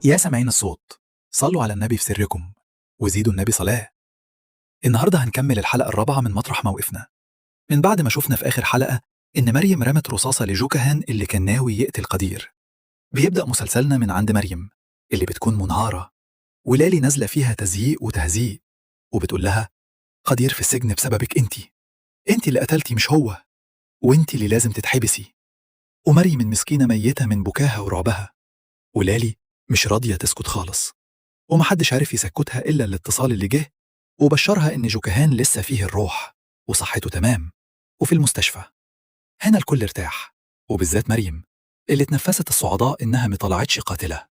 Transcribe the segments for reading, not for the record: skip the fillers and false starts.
يا سامعين الصوت، صلوا على النبي في سركم وزيدوا النبي صلاة. النهاردة هنكمل الحلقة الرابعة من مطرح ما وقفنا، من بعد ما شفنا في آخر حلقة إن مريم رمت رصاصة لجوكهان اللي كان ناوي يقتل قدير. بيبدأ مسلسلنا من عند مريم اللي بتكون منهارة، ولالي نازلة فيها تزييق وتهزيق، وبتقول لها قدير في السجن بسببك انتي اللي قتلتي مش هو، وانتي اللي لازم تتحبسي. ومريم المسكينة ميتة من بكاها ورعبها، ولالي مش راضية تسكت خالص، ومحدش عارف يسكتها إلا الاتصال اللي جه وبشرها إن جوكهان لسه فيه الروح وصحته تمام وفي المستشفى. هنا الكل ارتاح، وبالذات مريم اللي اتنفست الصعداء إنها مطلعتش قاتلة.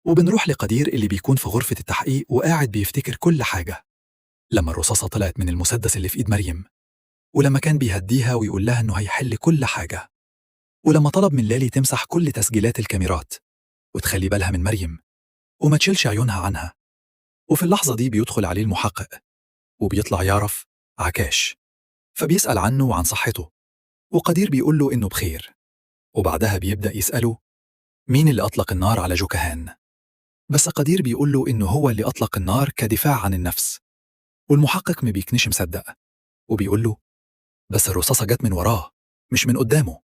وبنروح لقدير اللي بيكون في غرفة التحقيق وقاعد بيفتكر كل حاجة، لما الرصاصة طلعت من المسدس اللي في إيد مريم، ولما كان بيهديها ويقول لها إنه هيحل كل حاجة، ولما طلب من لالي تمسح كل تسجيلات الكاميرات وتخلي بالها من مريم وما تشيلش عيونها عنها. وفي اللحظة دي بيدخل عليه المحقق وبيطلع يعرف عكاش، فبيسأل عنه وعن صحته، وقدير بيقول له إنه بخير. وبعدها بيبدأ يسأله مين اللي أطلق النار على جوكهان، بس قدير بيقول له إنه هو اللي أطلق النار كدفاع عن النفس. والمحقق ما بيكنش مصدق وبيقول له بس الرصاصة جت من وراه مش من قدامه.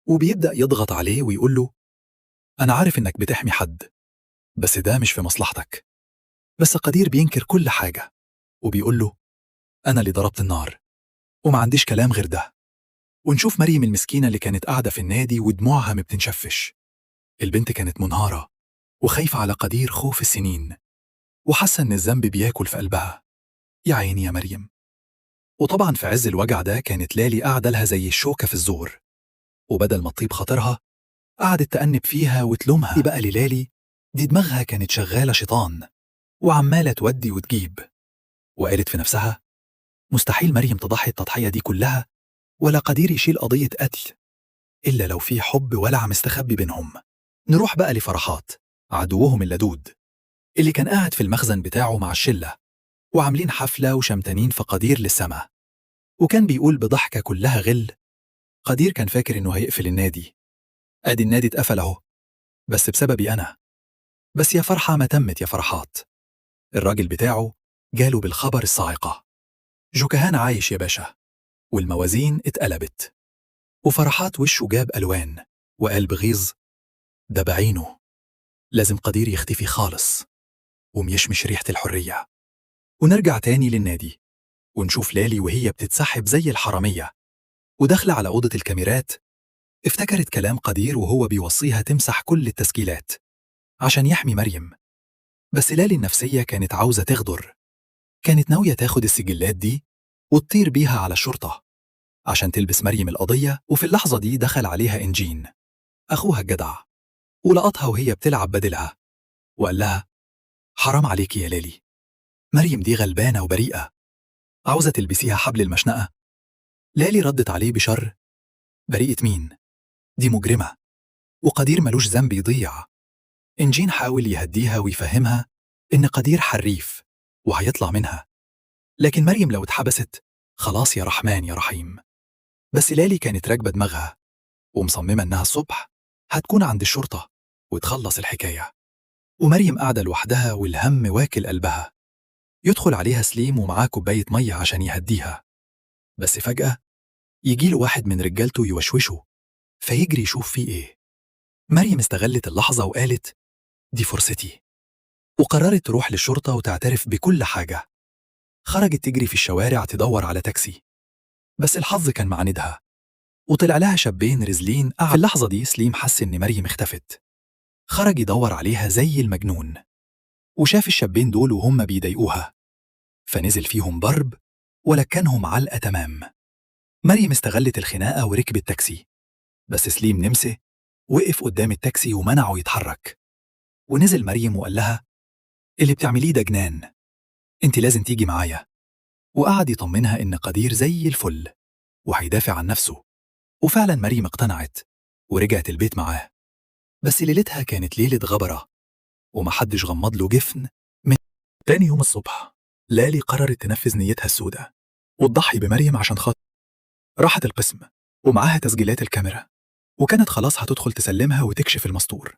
وبيبدأ يضغط عليه ويقول له أنا عارف إنك بتحمي حد، بس ده مش في مصلحتك. بس قدير بينكر كل حاجة وبيقول له أنا اللي ضربت النار وما عنديش كلام غير ده. ونشوف مريم المسكينة اللي كانت قاعدة في النادي ودموعها ما بتنشفش. البنت كانت منهارة وخايفة على قدير خوف السنين، وحاسة إن الذنب بياكل في قلبها. يا عيني يا مريم. وطبعا في عز الوجع ده كانت لالي قاعدة لها زي الشوكة في الزور، وبدل ما تطيب خاطرها قعدت تأنب فيها وتلومها. بقى للالي دي دماغها كانت شغالة شيطان وعمالة تودي وتجيب، وقالت في نفسها مستحيل مريم تضحي التضحية دي كلها ولا قدير يشيل قضية قتل إلا لو في حب ولع مستخبي بينهم. نروح بقى لفرحات عدوهم اللدود اللي كان قاعد في المخزن بتاعه مع الشلة وعاملين حفلة وشمتانين في قدير للسما، وكان بيقول بضحكة كلها غل قدير كان فاكر إنه هيقفل النادي، أدي النادي اتقفل أهو، بس بسببي أنا. بس يا فرحة ما تمت يا فرحات، الراجل بتاعه جاله بالخبر الصاعقة، جوكهان عايش يا باشا، والموازين اتقلبت. وفرحات وشه جاب ألوان وقال بغيظ ده بعينه لازم قدير يختفي خالص وميشمش ريحة الحرية. ونرجع تاني للنادي ونشوف لالي وهي بتتسحب زي الحرامية وداخلة على أوضة الكاميرات. افتكرت كلام قدير وهو بيوصيها تمسح كل التسجيلات عشان يحمي مريم، بس لالي النفسية كانت عاوزة تغدر، كانت ناوية تاخد السجلات دي وتطير بيها على الشرطة عشان تلبس مريم القضية. وفي اللحظة دي دخل عليها إنجين أخوها الجدع ولقطها وهي بتلعب بدلها وقال لها حرام عليكي يا لالي، مريم دي غلبانة وبريئة، عاوزة تلبسيها حبل المشنقة. لالي ردت عليه بشر بريئة مين؟ دي مجرمة وقدير ملوش ذنب يضيع. إنجين حاول يهديها ويفهمها إن قدير حريف وهيطلع منها، لكن مريم لو اتحبست خلاص يا رحمن يا رحيم. بس لالي كانت راكبة دماغها ومصممة إنها الصبح هتكون عند الشرطة وتخلص الحكاية. ومريم قاعدة لوحدها والهم واكل قلبها. يدخل عليها سليم ومعاه كوباية مية عشان يهديها، بس فجأة يجيله واحد من رجالته يوشوشه فيجري يشوف فيه إيه. مريم استغلت اللحظة وقالت دي فرصتي، وقررت تروح للشرطة وتعترف بكل حاجة. خرجت تجري في الشوارع تدور على تاكسي، بس الحظ كان معاندها وطلع لها شابين رزلين. في اللحظة دي سليم حس إن مريم اختفت، خرج يدور عليها زي المجنون وشاف الشابين دول وهم بيضايقوها فنزل فيهم ضرب ولكنهم علقة تمام. مريم استغلت الخناقة وركبت تاكسي، بس سليم نمسه وقف قدام التاكسي ومنعه يتحرك. ونزل مريم وقال لها اللي بتعمليه ده جنان، انت لازم تيجي معايا. وقعد يطمنها إن قدير زي الفل وهيدافع عن نفسه. وفعلا مريم اقتنعت ورجعت البيت معاه. بس ليلتها كانت ليلة غبرة ومحدش غمض له جفن. من تاني يوم الصبح لالي قررت تنفذ نيتها السوداء وتضحي بمريم عشان خاطر. راحت القسم ومعاها تسجيلات الكاميرا، وكانت خلاص هتدخل تسلمها وتكشف المستور.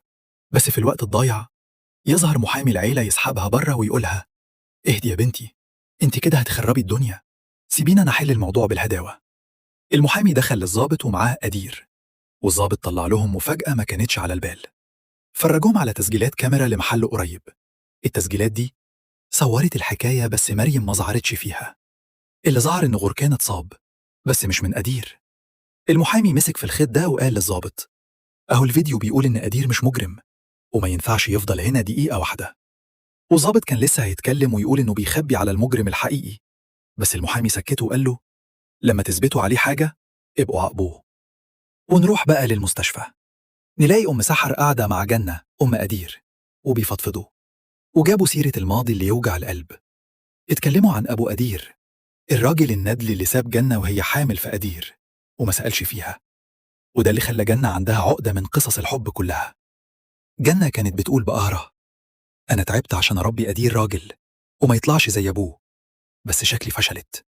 بس في الوقت الضايع يظهر محامي العيلة يسحبها بره ويقولها: اهدي يا بنتي، انت كده هتخربي الدنيا، سيبينا نحل الموضوع بالهداوة. المحامي دخل للضابط ومعاه أدير، والضابط طلع لهم مفاجأة ما كانتش على البال. فرجوهم على تسجيلات كاميرا لمحل قريب. التسجيلات دي صورت الحكاية، بس مريم ما ظهرتش فيها. اللي ظهر إن غركان اتصاب، بس مش من أدير. المحامي مسك في الخيط ده وقال للضابط: أهو الفيديو بيقول إن أدير مش مجرم، وما ينفعش يفضل هنا دقيقة واحدة. والضابط كان لسه هيتكلم ويقول إنه بيخبي على المجرم الحقيقي، بس المحامي سكته وقال له: لما تثبتوا عليه حاجة ابقوا عاقبوه. ونروح بقى للمستشفى، نلاقي أم سحر قاعدة مع جنة أم أدير وبيفضفضوا، وجابوا سيرة الماضي اللي يوجع القلب. اتكلموا عن أبو أدير، الراجل الندل اللي ساب جنة وهي حامل في أدير وما سألش فيها، وده اللي خلى جنة عندها عقدة من قصص الحب كلها. جنة كانت بتقول بقهرة: أنا تعبت عشان أربي أدير راجل وما يطلعش زي أبوه، بس شكلي فشلت.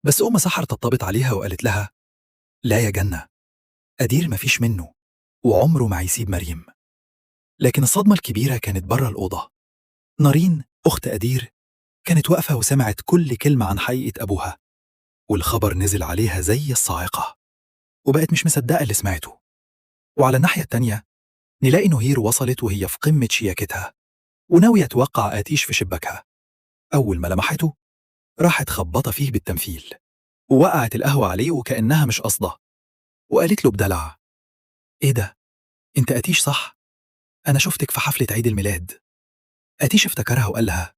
بس أم سحر طبطبت عليها وقالت لها: لا يا جنة، أدير مفيش منه وعمره ما هيسيب مريم. لكن الصدمة الكبيرة كانت بره الأوضة. نارين أخت أدير كانت واقفة وسمعت كل كلمة عن حقيقة أبوها، والخبر نزل عليها زي الصاعقة، وبقت مش مصدقة اللي سمعته. وعلى الناحية التانية نلاقي نهير وصلت وهي في قمة شياكتها وناوية توقع آتيش في شباكها. أول ما لمحته راحت خبطة فيه بالتمثيل، ووقعت القهوة عليه وكأنها مش قصده، وقالت له بدلع: إيه ده؟ أنت آتيش صح؟ أنا شفتك في حفلة عيد الميلاد. آتيش افتكرها وقال لها: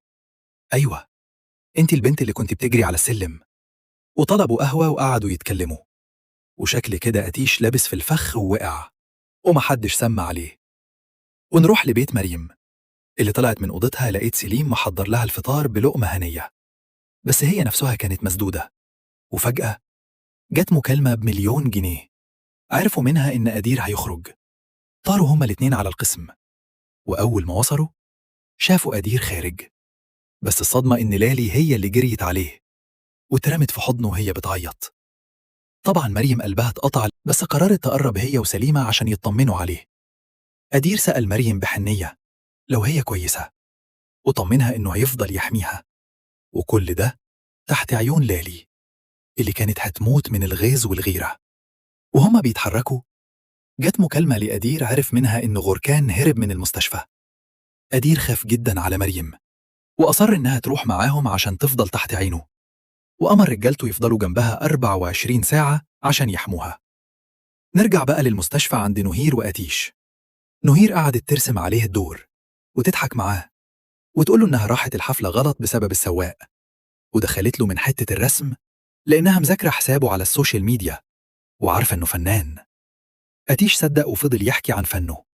أيوة، أنت البنت اللي كنت بتجري على السلم. وطلبوا قهوة وقعدوا يتكلموا، وشكل كده آتيش لابس في الفخ ووقع ومحدش سمع عليه. ونروح لبيت مريم اللي طلعت من أوضتها، لقيت سليم محضر لها الفطار بلقمة هنية، بس هي نفسها كانت مسدودة. وفجأة جت مكالمة ب1,000,000 جنيه، عرفوا منها إن أدير هيخرج. طاروا هما الاتنين على القسم، وأول ما وصلوا شافوا أدير خارج، بس الصدمة إن لالي هي اللي جريت عليه واترمت في حضنه وهي بتعيط. طبعا مريم قلبها اتقطع، بس قررت تقرب هي وسليمة عشان يطمنوا عليه. أدير سأل مريم بحنية لو هي كويسة، وطمنها إنه هيفضل يحميها، وكل ده تحت عيون لالي اللي كانت هتموت من الغيظ والغيرة. وهما بيتحركوا جت مكالمة لأدير عرف منها إن غركان هرب من المستشفى. أدير خاف جدا على مريم وأصر إنها تروح معاهم عشان تفضل تحت عينه، وأمر رجالته يفضلوا جنبها 24 ساعة عشان يحموها. نرجع بقى للمستشفى عند نهير وأتيش. نهير قعدت ترسم عليه الدور وتضحك معاه وتقوله إنها راحت الحفلة غلط بسبب السواق، ودخلت له من حتة الرسم لأنها مذاكرة حسابه على السوشيال ميديا وعارفة إنه فنان. أتيش صدق وفضل يحكي عن فنه،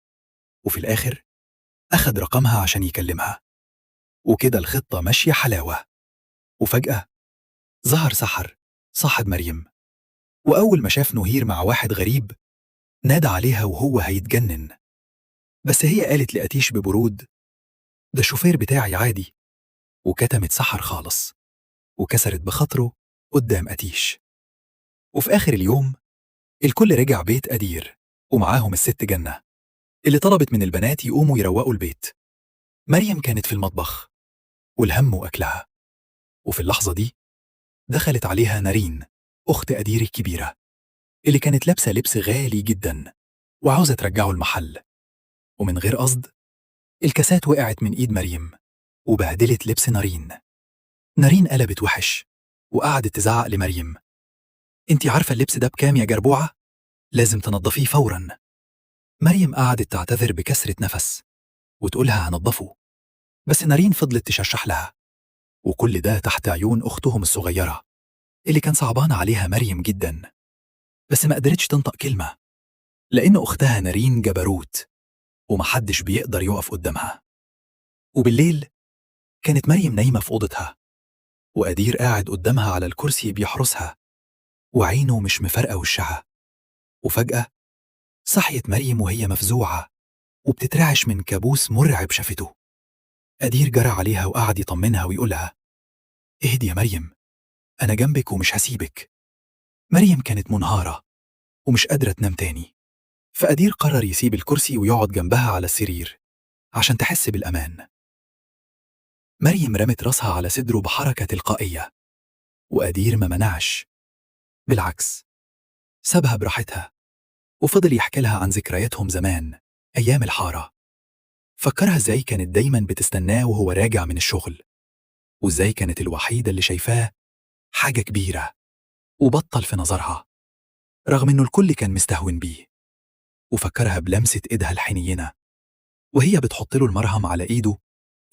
وفي الآخر أخد رقمها عشان يكلمها، وكده الخطة ماشية حلاوة. وفجأة ظهر سحر صاحب مريم، وأول ما شاف نهير مع واحد غريب نادى عليها وهو هيتجنن، بس هي قالت لأتيش ببرود: ده الشوفير بتاعي عادي. وكتمت سحر خالص وكسرت بخاطره قدام أتيش. وفي آخر اليوم الكل رجع بيت أدير، ومعاهم الست جنة اللي طلبت من البنات يقوموا يروقوا البيت. مريم كانت في المطبخ والهم وأكلها، وفي اللحظة دي دخلت عليها نارين أخت أدير الكبيرة اللي كانت لابسة لبس غالي جدا وعاوزة ترجعه المحل. ومن غير قصد الكاسات وقعت من إيد مريم وبهدلت لبس نارين. نارين قلبت وحش وقعدت تزعق لمريم: انتي عارفة اللبس ده بكام يا جربوعة؟ لازم تنظفيه فورا. مريم قعدت تعتذر بكسرة نفس وتقولها هنظفه، بس نارين فضلت تشرشح لها، وكل ده تحت عيون أختهم الصغيرة اللي كان صعبان عليها مريم جدا، بس ما قدرتش تنطق كلمة لأن أختها نارين جبروت ومحدش بيقدر يقف قدامها. وبالليل كانت مريم نايمة في أوضتها، وأدير قاعد قدامها على الكرسي بيحرسها وعينه مش مفارقة وشها. وفجأة صحيت مريم وهي مفزوعة وبتترعش من كابوس مرعب شافته. أدير جرى عليها وقعد يطمنها ويقولها: اهدي يا مريم، أنا جنبك ومش هسيبك. مريم كانت منهارة ومش قادرة تنام تاني، فأدير قرر يسيب الكرسي ويقعد جنبها على السرير عشان تحس بالأمان. مريم رمت راسها على صدره بحركة تلقائية، وأدير ما منعش، بالعكس سابها براحتها، وفضل يحكي لها عن ذكرياتهم زمان أيام الحارة. فكرها إزاي كانت دايما بتستناه وهو راجع من الشغل، وإزاي كانت الوحيدة اللي شايفاه حاجة كبيرة وبطل في نظرها، رغم إنه الكل كان مستهون بيه. وفكرها بلمسة إيدها الحنينة وهي بتحط له المرهم على إيده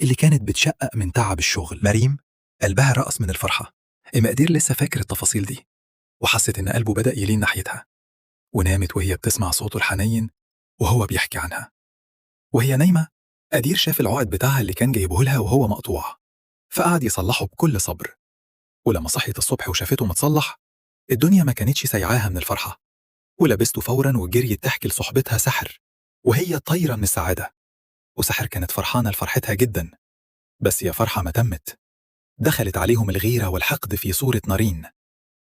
اللي كانت بتشقق من تعب الشغل. مريم قلبها رقص من الفرحة. أدير لسه فاكر التفاصيل دي، وحست إن قلبه بدأ يلين ناحيتها، ونامت وهي بتسمع صوته الحنين وهو بيحكي عنها. وهي نايمة أدير شاف العقد بتاعها اللي كان جايبه لها وهو مقطوع، فقعد يصلحه بكل صبر. ولما صحيت الصبح وشافته متصلح، الدنيا ما كانتش سايعاها من الفرحة، ولبسته فورا وجريت تحكي لصحبتها سحر وهي طايرة من السعادة. وسحر كانت فرحانة لفرحتها جدا، بس يا فرحة ما تمت، دخلت عليهم الغيرة والحقد في صورة نارين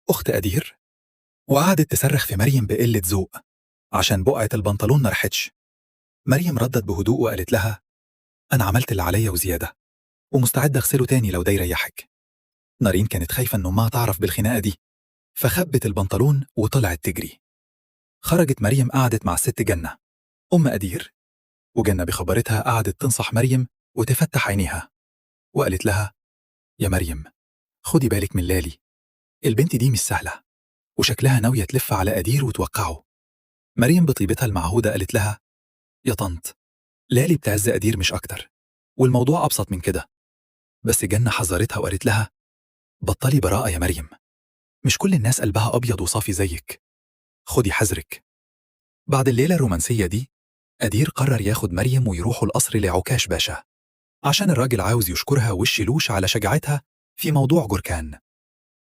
أخت أدير، وقعدت تصرخ في مريم بقلة ذوق عشان بقعة البنطلون ما رحتش. مريم ردت بهدوء وقالت لها: أنا عملت اللي عليا وزيادة، ومستعدة أغسله تاني لو ده يريحك. نارين كانت خايفة إن أمها تعرف بالخناقة دي، فخبت البنطلون وطلعت تجري. خرجت مريم قعدت مع الست جنة أم أدير، وجنة بخبرتها قعدت تنصح مريم وتفتح عينيها، وقالت لها: يا مريم، خدي بالك من لالي، البنت دي مش سهلة، وشكلها ناوية تلف على أدير وتوقعه. مريم بطيبتها المعهودة قالت لها: يا طنط، لالي بتعز أدير مش أكتر، والموضوع أبسط من كده. بس جنة حذرتها وقالت لها: بطلي براءة يا مريم، مش كل الناس قلبها أبيض وصافي زيك، خدي حذرك. بعد الليلة الرومانسية دي، أدير قرر ياخد مريم ويروحوا القصر لعكاش باشا، عشان الراجل عاوز يشكرها وش لوش على شجاعتها في موضوع جركان.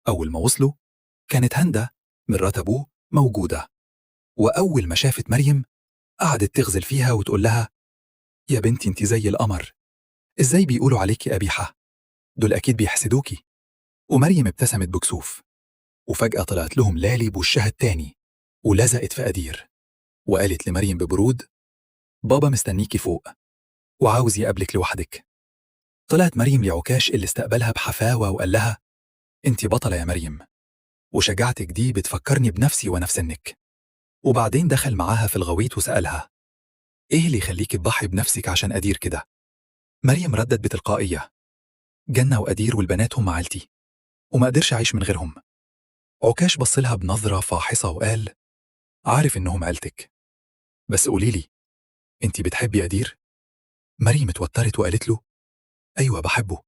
أول ما وصلوا، كانت هندة مرات أبوه موجودة، وأول ما شافت مريم قعدت تغزل فيها وتقول لها: يا بنتي انت زي القمر، ازاي بيقولوا عليكي قبيحة؟ دول أكيد بيحسدوكي. ومريم ابتسمت بكسوف، وفجأة طلعت لهم لالي بوشها التاني ولزقت في أدير، وقالت لمريم ببرود: بابا مستنيكي فوق وعاوز يقابلك لوحدك. طلعت مريم لعكاش اللي استقبلها بحفاوة وقال لها: انت بطلة يا مريم، وشجاعتك دي بتفكرني بنفسي وأنا في سنك. وبعدين دخل معاها في الغويط وسألها: ايه اللي يخليكي تضحي بنفسك عشان أدير كده؟ مريم ردت بتلقائية: جنة وأدير والبنات هم عيلتي، وما قدرش أعيش من غيرهم. عكاش بصلها بنظرة فاحصة وقال: عارف إنهم عيلتك، بس قوليلي، انت بتحبي أدير؟ مريم اتوترت وقالت له: أيوة بحبه،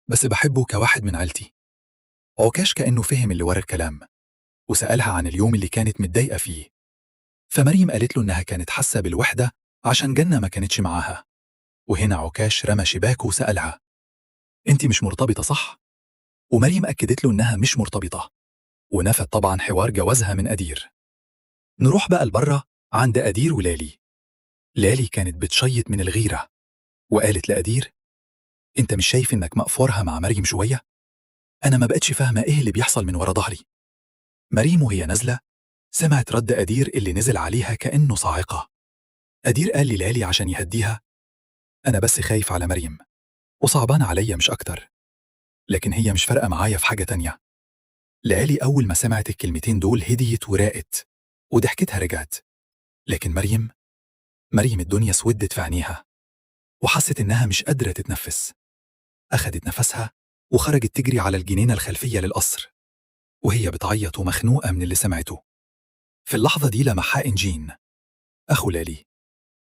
بس بحبه كواحد من عيلتي. عكاش كأنه فهم اللي ورا الكلام، وسألها عن اليوم اللي كانت متضايقة فيه. فمريم قالت له إنها كانت حاسة بالوحدة عشان جنة ما كانتش معاها. وهنا عكاش رمى شباكه وسألها: انت مش مرتبطة صح؟ ومريم أكدت له إنها مش مرتبطة، ونفت طبعا حوار جوازها من أدير. نروح بقى لبره عند أدير ولالي. لالي كانت بتشيط من الغيرة، وقالت لأدير: انت مش شايف إنك مقفورها مع مريم شوية؟ أنا ما بقتش فاهمة إيه اللي بيحصل من ورا ظهري. مريم وهي نازلة سمعت رد أدير اللي نزل عليها كأنه صاعقة. أدير قال للالي عشان يهديها: أنا بس خايف على مريم، وصعبان عليا مش أكتر، لكن هي مش فارقة معايا في حاجة تانية. لالي أول ما سمعت الكلمتين دول هديت وراقت، وضحكتها رجعت. لكن مريم الدنيا سودت في عينيها، وحست إنها مش قادرة تتنفس. أخدت نفسها وخرجت تجري على الجنينة الخلفية للقصر، وهي بتعيط ومخنوقة من اللي سمعته. في اللحظة دي لمحها إنجين أخو لالي،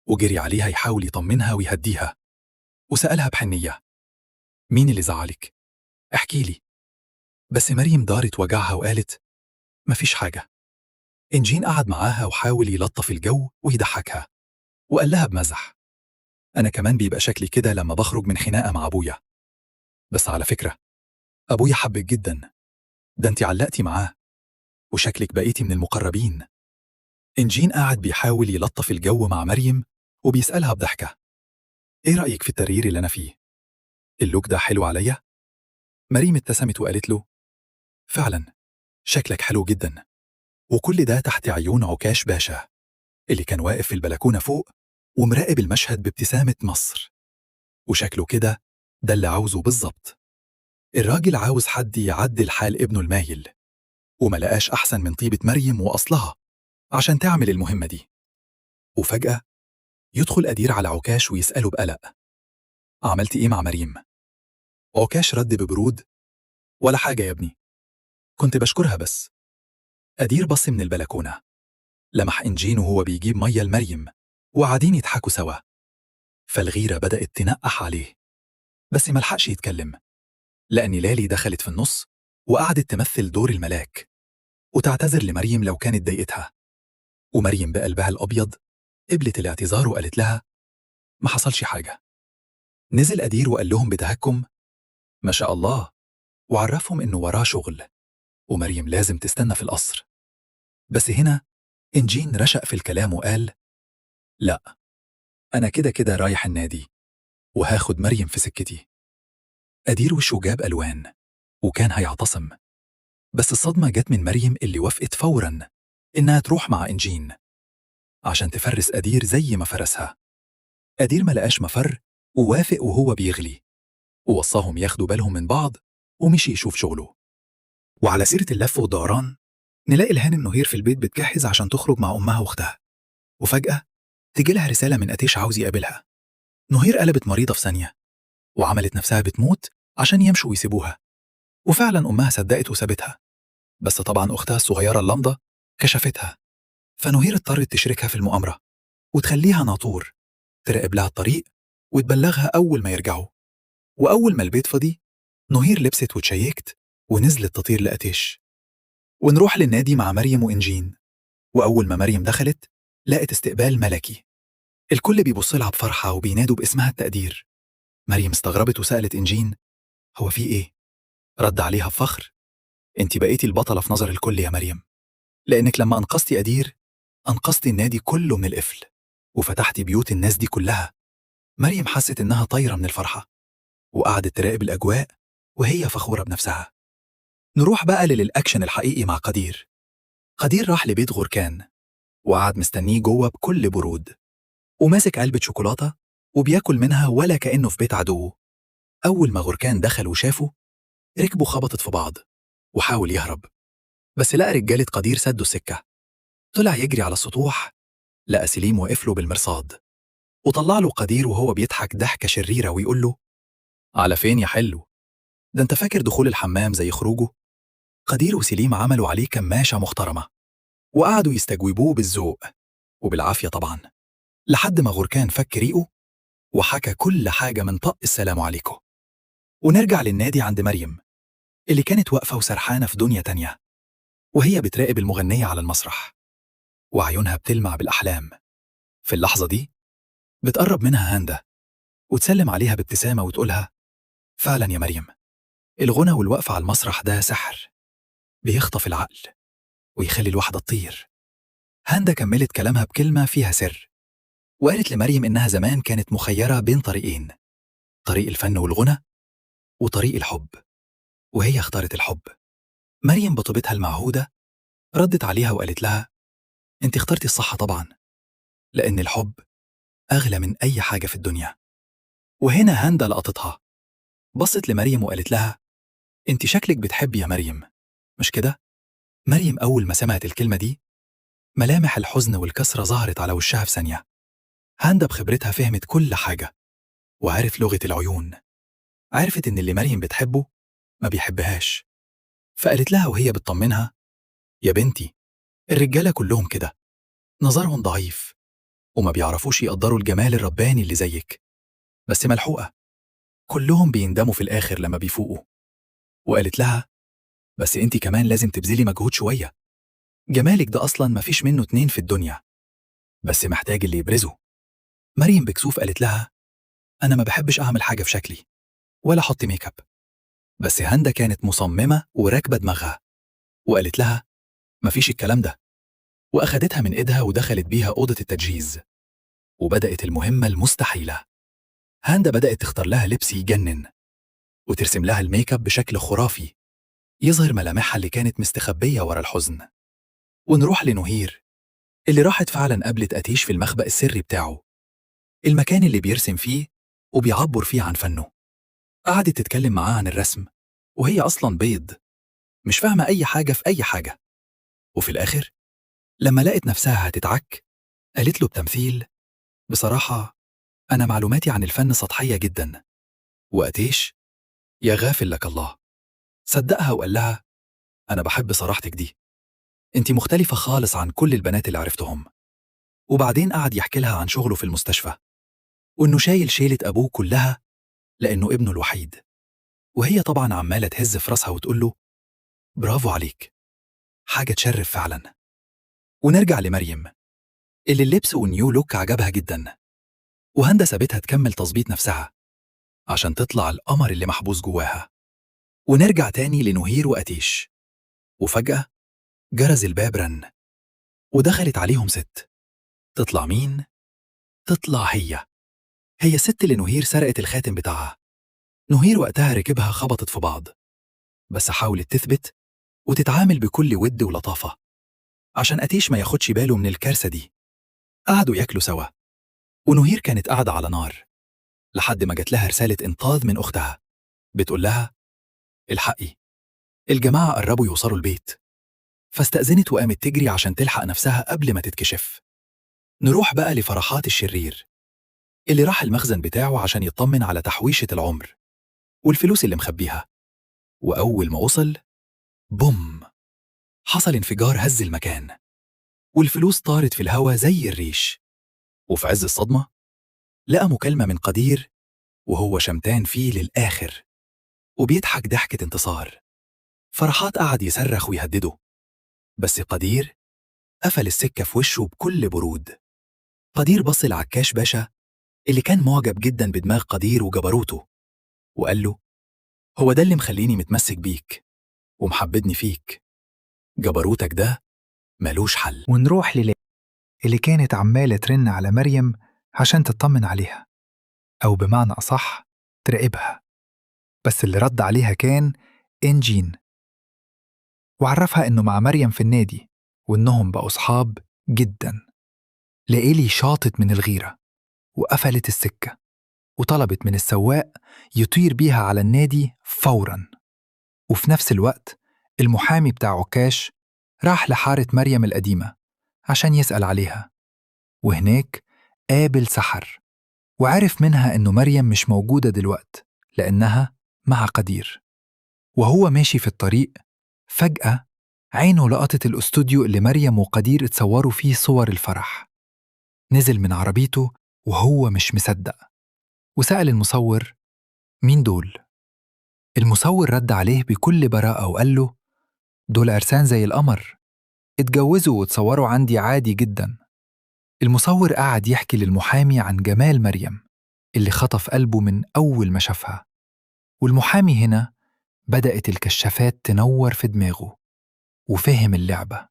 وجري عليها يحاول يطمنها ويهديها، وسألها بحنية: مين اللي زعلك؟ احكي لي. بس مريم دارت وجعها وقالت: مفيش حاجة. إنجين قعد معاها وحاول يلطف الجو ويضحكها، وقال لها بمزح: أنا كمان بيبقى شكلي كده لما بخرج من خناقة مع أبويا، بس على فكرة أبويا حبك جدا، ده أنت علقتي معاه، وشكلك بقيتي من المقربين. إنجين قاعد بيحاول يلطف الجو مع مريم وبيسألها بضحكة: إيه رأيك في التغيير اللي أنا فيه؟ اللوك ده حلو عليا؟ مريم ابتسمت وقالت له: فعلا شكلك حلو جدا. وكل ده تحت عيون عكاش باشا اللي كان واقف في البلكونة فوق ومراقب المشهد بابتسامة مصر. وشكله كده ده اللي عاوزه بالظبط. الراجل عاوز حد يعدل حال ابنه المايل، وما لقاش أحسن من طيبة مريم وأصلها عشان تعمل المهمة دي. وفجأة يدخل أدير على عكاش ويسأله بقلق: عملت إيه مع مريم؟ عكاش رد ببرود: ولا حاجة يا ابني، كنت بشكرها بس. أدير بص من البلكونة، لمح إنجين وهو بيجيب مية لمريم وقاعدين يضحكوا سوا. فالغيرة بدأت تنقح عليه، بس ملحقش يتكلم، لأن لالي دخلت في النص وقعدت تمثل دور الملاك وتعتذر لمريم لو كانت ضايقتها. ومريم بقلبها الأبيض قبلت الاعتذار وقالت لها: ما حصلش حاجة. نزل أدير وقال لهم بتهكم: ما شاء الله، وعرفهم إنه وراه شغل ومريم لازم تستنى في القصر. بس هنا إنجين رشق في الكلام وقال: لا، أنا كده كده رايح النادي وهاخد مريم في سكتي. أدير وشه جاب ألوان وكان هيعتصم، بس الصدمة جت من مريم اللي وافقت فوراً إنها تروح مع إنجين عشان تفرس أدير زي ما فرسها. أدير ما لقاش مفر ووافق وهو بيغلي، ووصاهم ياخدوا بالهم من بعض ومشي يشوف شغله. وعلى سيرة اللف والدوران، نلاقي الهانم نهير في البيت بتجهز عشان تخرج مع أمها وأختها، وفجأة تجي لها رسالة من أتيش عاوز يقابلها. نهير قلبت مريضة في ثانية وعملت نفسها بتموت عشان يمشوا ويسيبوها، وفعلا أمها صدقت وسابتها. بس طبعا أختها الصغيرة اللمضة كشفتها، فنهير اضطرت تشركها في المؤامرة وتخليها ناطور تراقب لها الطريق وتبلغها أول ما يرجعوا. وأول ما البيت فضي، نهير لبست وتشيكت ونزلت تطير لأتيش. ونروح للنادي مع مريم وإنجين. وأول ما مريم دخلت لقت استقبال ملكي، الكل بيبص لها بفرحة وبينادوا باسمها التقدير. مريم استغربت وسألت إنجين: هو في إيه؟ رد عليها بفخر: أنت بقيتي البطلة في نظر الكل يا مريم، لأنك لما أنقذتي أدير أنقذتي النادي كله من القفل وفتحتي بيوت الناس دي كلها. مريم حست إنها طايرة من الفرحة وقعدت تراقب الأجواء وهي فخورة بنفسها. نروح بقى للأكشن الحقيقي مع قدير. قدير راح لبيت غركان وقعد مستنيه جوه بكل برود، وماسك علبة شوكولاتة وبياكل منها ولا كأنه في بيت عدوه. أول ما غركان دخل وشافه، ركبه خبطت في بعض وحاول يهرب، بس لقى رجالة قدير سدوا السكة. طلع يجري على السطوح، لقى سليم واقف له بالمرصاد وطلع له قدير وهو بيضحك ضحكة شريرة ويقول له: على فين يا حلو؟ ده انت فاكر دخول الحمام زي خروجه؟ قدير وسليم عملوا عليه كماشة محترمة وقعدوا يستجوبوه بالذوق وبالعافية طبعا، لحد ما غركان فك ريقه وحكى كل حاجة من طق السلام عليكم. ونرجع للنادي عند مريم اللي كانت واقفة وسرحانة في دنيا تانية وهي بتراقب المغنية على المسرح وعيونها بتلمع بالأحلام. في اللحظة دي بتقرب منها هاندا وتسلم عليها بابتسامة وتقولها: فعلا يا مريم، الغنى والوقفة على المسرح ده سحر بيخطف العقل ويخلي الواحدة تطير. هاندا كملت كلامها بكلمة فيها سر وقالت لمريم إنها زمان كانت مخيرة بين طريقين: طريق الفن والغنى وطريق الحب، وهي اختارت الحب. مريم بطيبتها المعهودة ردت عليها وقالت لها: انت اخترتي الصح طبعا، لأن الحب أغلى من أي حاجة في الدنيا. وهنا هاندا لقطتها، بصت لمريم وقالت لها: انت شكلك بتحبي يا مريم، مش كده؟ مريم أول ما سمعت الكلمة دي ملامح الحزن والكسرة ظهرت على وشها في ثانية. هاندا بخبرتها فهمت كل حاجة وعرف لغة العيون، عرفت إن اللي مريم بتحبه ما بيحبهاش، فقالت لها وهي بتطمنها: يا بنتي، الرجالة كلهم كده، نظرهم ضعيف وما بيعرفوش يقدروا الجمال الرباني اللي زيك، بس ملحوقة، كلهم بيندموا في الآخر لما بيفوقوا. وقالت لها: بس انتي كمان لازم تبذلي مجهود شوية، جمالك ده أصلا مفيش منه اتنين في الدنيا، بس محتاج اللي يبرزه. مريم بكسوف قالت لها: أنا ما بحبش أعمل حاجة في شكلي ولا أحط ميك اب. بس هاندا كانت مصممة وراكبة دماغها وقالت لها: مفيش الكلام ده. وأخدتها من إيدها ودخلت بيها أوضة التجهيز وبدأت المهمة المستحيلة. هاندا بدأت تختار لها لبس يجنن وترسم لها الميك اب بشكل خرافي يظهر ملامحها اللي كانت مستخبية ورا الحزن. ونروح لنهير اللي راحت فعلا قابلت أتيش في المخبأ السري بتاعه المكان اللي بيرسم فيه وبيعبر فيه عن فنه. قعدت تتكلم معاه عن الرسم، وهي أصلا بيض مش فاهمة أي حاجة في أي حاجة. وفي الآخر لما لقت نفسها هتتعك، قالت له بتمثيل: بصراحة أنا معلوماتي عن الفن سطحية جدا. وقتيش يا غافل لك الله صدقها وقال لها: أنا بحب صراحتك دي، أنت مختلفة خالص عن كل البنات اللي عرفتهم. وبعدين قعد يحكي لها عن شغله في المستشفى، وإنه شايل شيلة أبوه كلها لأنه ابنه الوحيد. وهي طبعا عمالة تهز في راسها وتقول له: برافو عليك، حاجة تشرف فعلا. ونرجع لمريم اللي اللبس والنيو لوك عجبها جدا، وهندة سابتها تكمل تظبيط نفسها عشان تطلع القمر اللي محبوس جواها. ونرجع تاني لنهير وأتيش، وفجأة جرس الباب رن، ودخلت عليهم ست. تطلع مين؟ تطلع هي الست اللي نهير سرقت الخاتم بتاعها. نهير وقتها ركبها خبطت في بعض، بس حاولت تثبت وتتعامل بكل ود ولطافة عشان أتيش ما ياخدش باله من الكارثة دي. قعدوا ياكلوا سوا، ونهير كانت قاعدة على نار لحد ما جات لها رسالة إنقاذ من أختها بتقول لها: الحقي، الجماعة قربوا يوصلوا البيت. فاستأذنت وقامت تجري عشان تلحق نفسها قبل ما تتكشف. نروح بقى لفرحات الشرير اللي راح المخزن بتاعه عشان يطمن على تحويشة العمر والفلوس اللي مخبيها. وأول ما وصل، بوم، حصل انفجار هز المكان، والفلوس طارت في الهوا زي الريش. وفي عز الصدمة لقى مكالمة من قدير وهو شمتان فيه للآخر وبيضحك ضحكة انتصار. فرحات قعد يصرخ ويهدده، بس قدير قفل السكة في وشه بكل برود. قدير بص لعكاش باشا اللي كان معجب جدا بدماغ قدير وجبروته، وقال له: هو ده اللي مخليني متمسك بيك ومحبدني فيك، جبروتك ده ملوش حل. ونروح لليلى اللي كانت عمالة ترن على مريم عشان تطمن عليها، أو بمعنى أصح تراقبها. بس اللي رد عليها كان إنجين، وعرفها إنه مع مريم في النادي وإنهم بقوا صحاب جدا. لإيلي شاطت من الغيرة وقفلت السكة، وطلبت من السواق يطير بيها على النادي فوراً. وفي نفس الوقت المحامي بتاع عكاش راح لحارة مريم القديمة عشان يسأل عليها، وهناك قابل سحر وعرف منها إنه مريم مش موجودة دلوقت لأنها مع قدير. وهو ماشي في الطريق فجأة عينه لقطت الاستوديو اللي مريم وقدير اتصوروا فيه صور الفرح. نزل من عربيته وهو مش مصدق، وسأل المصور: مين دول؟ المصور رد عليه بكل براءة وقال له: دول عرسان زي القمر، اتجوزوا وتصوروا عندي عادي جدا. المصور قعد يحكي للمحامي عن جمال مريم اللي خطف قلبه من أول ما شافها. والمحامي هنا بدأت الكشافات تنور في دماغه، وفهم اللعبة.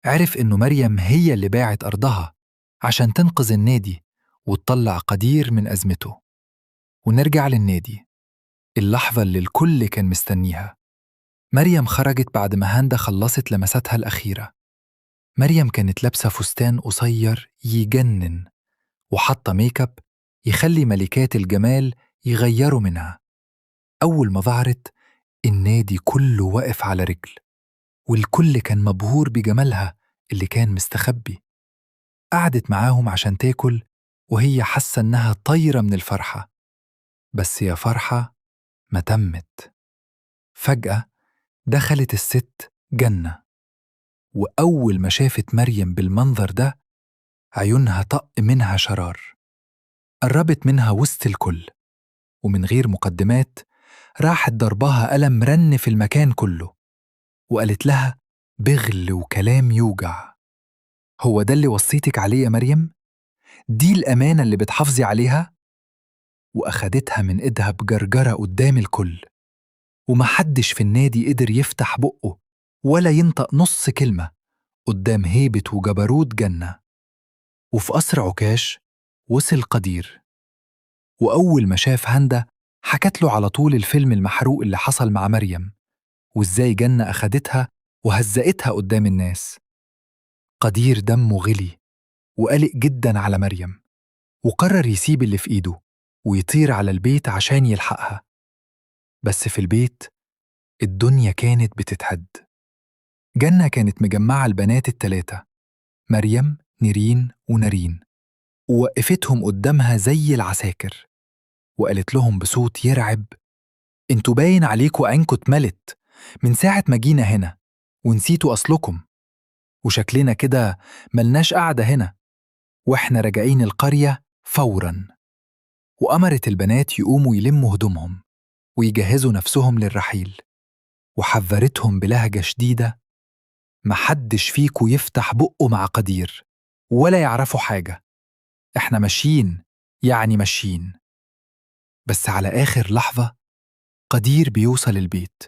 عرف إنه مريم هي اللي باعت أرضها عشان تنقذ النادي وتطلع قدير من أزمته. ونرجع للنادي، اللحظة اللي الكل كان مستنيها. مريم خرجت بعد ما هاندا خلصت لمساتها الأخيرة. مريم كانت لابسة فستان قصير يجنن، وحاطة ميك اب يخلي ملكات الجمال يغيروا منها. أول ما ظهرت النادي كله واقف على رجل، والكل كان مبهور بجمالها اللي كان مستخبي. قعدت معاهم عشان تاكل وهي حاسة إنها طايرة من الفرحة. بس يا فرحة ما تمت. فجأة دخلت الست جنة، وأول ما شافت مريم بالمنظر ده عيونها طق منها شرار. قربت منها وسط الكل، ومن غير مقدمات راحت ضربها قلم رن في المكان كله، وقالت لها بغل وكلام يوجع: هو ده اللي وصيتك عليه يا مريم؟ دي الأمانة اللي بتحافظي عليها؟ وأخدتها من إيدها بجرجرة قدام الكل، ومحدش في النادي قدر يفتح بقه ولا ينطق نص كلمة قدام هيبة وجبروت جنة. وفي قصر عكاش وصل قدير، وأول ما شاف هندة حكت له على طول الفيلم المحروق اللي حصل مع مريم، وإزاي جنة أخدتها وهزقتها قدام الناس. قدير دمه غلي وقلق جدا على مريم، وقرر يسيب اللي في إيده ويطير على البيت عشان يلحقها. بس في البيت الدنيا كانت بتتهد. جنة كانت مجمعة البنات التلاتة، مريم، نيرين ونارين، ووقفتهم قدامها زي العساكر وقالت لهم بصوت يرعب: انتوا باين عليكوا عينكوا اتملت من ساعة ما جينا هنا ونسيتوا أصلكم، وشكلنا كده ملناش قعدة هنا، واحنا راجعين القرية فوراً. وأمرت البنات يقوموا يلموا هدومهم ويجهزوا نفسهم للرحيل، وحذرتهم بلهجة شديدة: محدش فيكوا يفتح بقه مع قدير ولا يعرفوا حاجة، احنا ماشيين، يعني ماشيين. بس على آخر لحظة قدير بيوصل البيت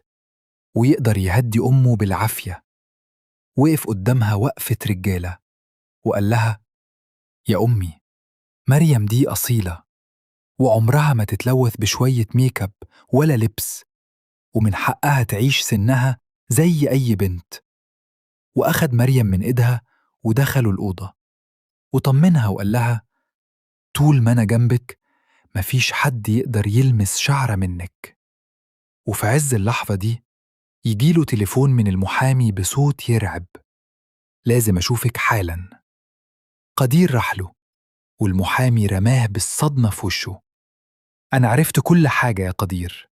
ويقدر يهدي أمه بالعافية. وقف قدامها وقفة رجالة وقال لها: يا أمي، مريم دي أصيلة وعمرها ما تتلوث بشوية ميك اب ولا لبس، ومن حقها تعيش سنها زي أي بنت. وأخد مريم من إيدها ودخلوا الأوضة وطمنها وقال لها: طول ما أنا جنبك مفيش حد يقدر يلمس شعرة منك. وفي عز اللحظة دي يجيله تليفون من المحامي بصوت يرعب: لازم أشوفك حالاً. قدير راح له والمحامي رماه بالصدمة في وشه: أنا عرفت كل حاجة يا قدير،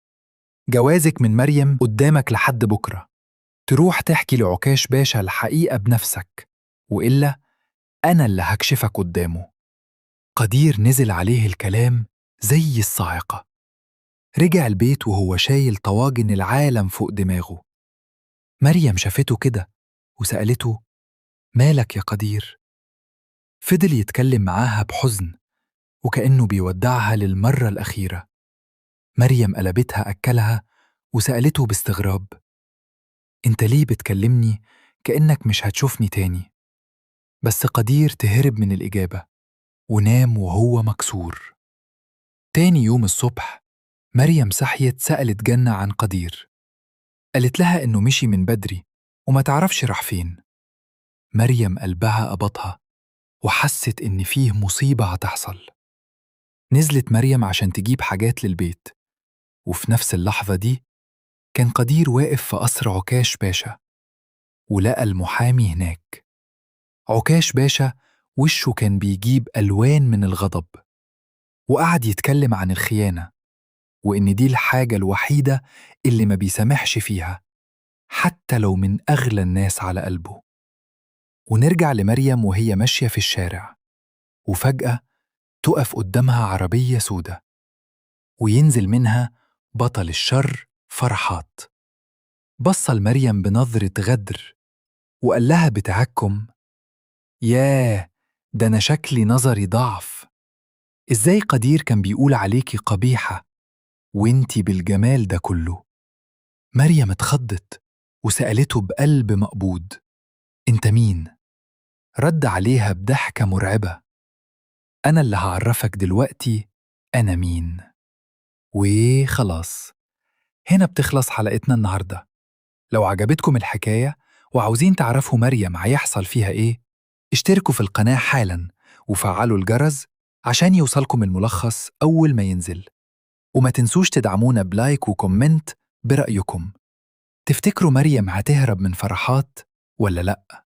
جوازك من مريم قدامك لحد بكرة، تروح تحكي لعكاش باشا الحقيقة بنفسك، وإلا أنا اللي هكشفك قدامه. قدير نزل عليه الكلام زي الصاعقة. رجع البيت وهو شايل طواجن العالم فوق دماغه. مريم شافته كده وسألته: مالك يا قدير؟ فضل يتكلم معاها بحزن وكأنه بيودعها للمرة الأخيرة. مريم قلبتها أكلها وسألته باستغراب: أنت ليه بتكلمني كأنك مش هتشوفني تاني؟ بس قدير تهرب من الإجابة ونام وهو مكسور. تاني يوم الصبح مريم صحيت سألت جنة عن قدير. قالت لها إنه مشي من بدري وما تعرفش راح فين. مريم قلبها قبضها وحست إن فيه مصيبة هتحصل. نزلت مريم عشان تجيب حاجات للبيت، وفي نفس اللحظة دي كان قدير واقف في قصر عكاش باشا ولقى المحامي هناك. عكاش باشا وشه كان بيجيب ألوان من الغضب، وقعد يتكلم عن الخيانة وإن دي الحاجة الوحيدة اللي ما بيسامحش فيها حتى لو من أغلى الناس على قلبه. ونرجع لمريم وهي ماشية في الشارع، وفجأة تقف قدامها عربية سودة وينزل منها بطل الشر فرحات. بصل مريم بنظرة غدر وقال لها بتعكم: ياه، ده أنا شكلي نظري ضعف، إزاي قدير كان بيقول عليكي قبيحة وإنتي بالجمال ده كله؟ مريم اتخضت وسألته بقلب مقبوض: إنت مين؟ رد عليها بضحكة مرعبة: أنا اللي هعرفك دلوقتي أنا مين. وخلاص، هنا بتخلص حلقتنا النهاردة. لو عجبتكم الحكاية وعاوزين تعرفوا مريم هيحصل فيها إيه، اشتركوا في القناة حالاً وفعلوا الجرس عشان يوصلكم الملخص أول ما ينزل. وما تنسوش تدعمونا بلايك وكومنت برأيكم. تفتكروا مريم هتهرب من فرحات ولا لأ؟